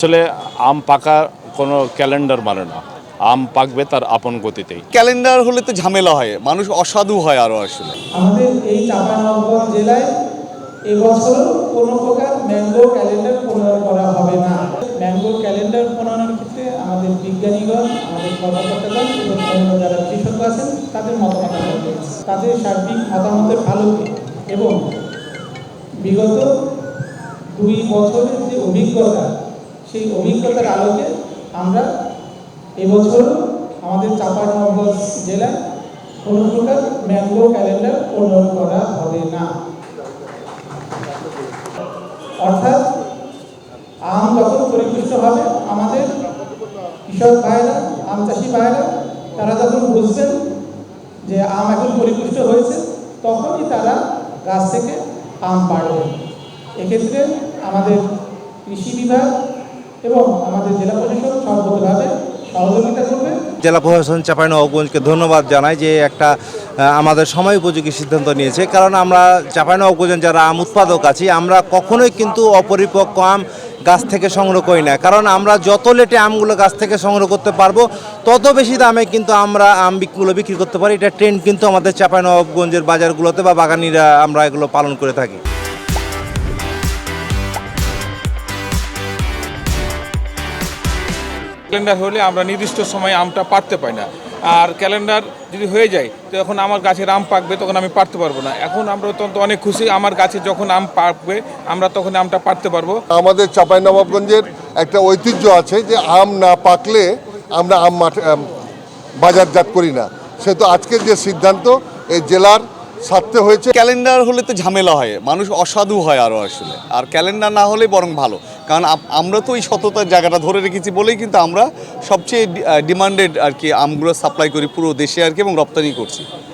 আসলে আম পাকা কোনো ক্যালেন্ডার মানে না। আম পাকবে তার আপন গতিতেই। ক্যালেন্ডার হলে তো ঝামেলা হয়, মানুষ অসাধু হয় আরও আসলে। আমাদের এই চাঁপাইনবাবগঞ্জ জেলায় এবছর কোনো প্রকার ম্যাঙ্গো ক্যালেন্ডার প্রণয়ন করা হবে না। ম্যাঙ্গো ক্যালেন্ডার প্রণয়নের ক্ষেত্রে আমাদের বিজ্ঞানীগণ, আমাদের কর্মকর্তাগণ এবং অন্য যারা বিশেষজ্ঞ আছেন তাদের মতামত রয়েছে। তাদের সার্বিক মতামতের আলোকে এবং বিগত 2 বছরের যে অভিজ্ঞতা, সেই অভিজ্ঞতার আলোকে আমরা এবছর আমাদের চাঁপাইনবাবগঞ্জ জেলায় কোনো প্রকার ম্যাঙ্গো ক্যালেন্ডার প্রণয়ন করা হবে না। অর্থাৎ আম যখন পরিপুষ্ট হবে, আমাদের কৃষক ভাইরা, আম চাষি ভাইরা তারা যখন বুঝবেন যে আম এখন পরিপুষ্ট হয়েছে, তখনই তারা গাছ থেকে আম পাড়বেন। এক্ষেত্রে আমাদের কৃষি বিভাগ এবং আমাদের জেলা প্রশাসন সর্বতভাবে সহযোগিতা করবে। জেলা প্রশাসন চাঁপাইনবাবগঞ্জকে ধন্যবাদ জানাই যে একটা আমাদের সময় উপযোগী সিদ্ধান্ত নিয়েছে। কারণ আমরা চাঁপাইনবাবগঞ্জের যারা আম উৎপাদক আছি, আমরা কখনোই কিন্তু অপরিপক্ক আম গাছ থেকে সংগ্রহ করি না। কারণ আমরা যত লেটে আমগুলো গাছ থেকে সংগ্রহ করতে পারবো, তত বেশি দামে কিন্তু আমরা আমগুলো বিক্রি করতে পারি। এটা ট্রেন্ড কিন্তু আমাদের চাঁপাইনবাবগঞ্জের বাজারগুলোতে বা বাগানিরা আমরা এগুলো পালন করে থাকি। ক্যালেন্ডার হলে আমরা নির্দিষ্ট সময়ে আমটা পাড়তে পাই না, আর ক্যালেন্ডার যদি হয়ে যায় তো এখন আমার গাছের আম পাকবে, তখন আমি পাড়তে পারবো না। এখন আমরা অত্যন্ত অনেক খুশি, আমার গাছে যখন আম পাকবে আমরা তখন আমটা পাড়তে পারবো। আমাদের চাঁপাইনবাবগঞ্জের একটা ঐতিহ্য আছে যে আম না পাকলে আমরা আম বাজারজাত করি না। সেহেতু আজকের যে সিদ্ধান্ত এই জেলার স্বার্থে হয়েছে। ক্যালেন্ডার হলে তো ঝামেলা হয়, মানুষ অসাধু হয় আরও আসলে। আর ক্যালেন্ডার না হলে বরং ভালো, কারণ আমরা তো ওই সততার জায়গাটা ধরে রেখেছি বলেই কিন্তু আমরা সবচেয়ে ডিমান্ডেড আর কি আমগুলো সাপ্লাই করি পুরো দেশে আর কি, এবং রপ্তানি করছি।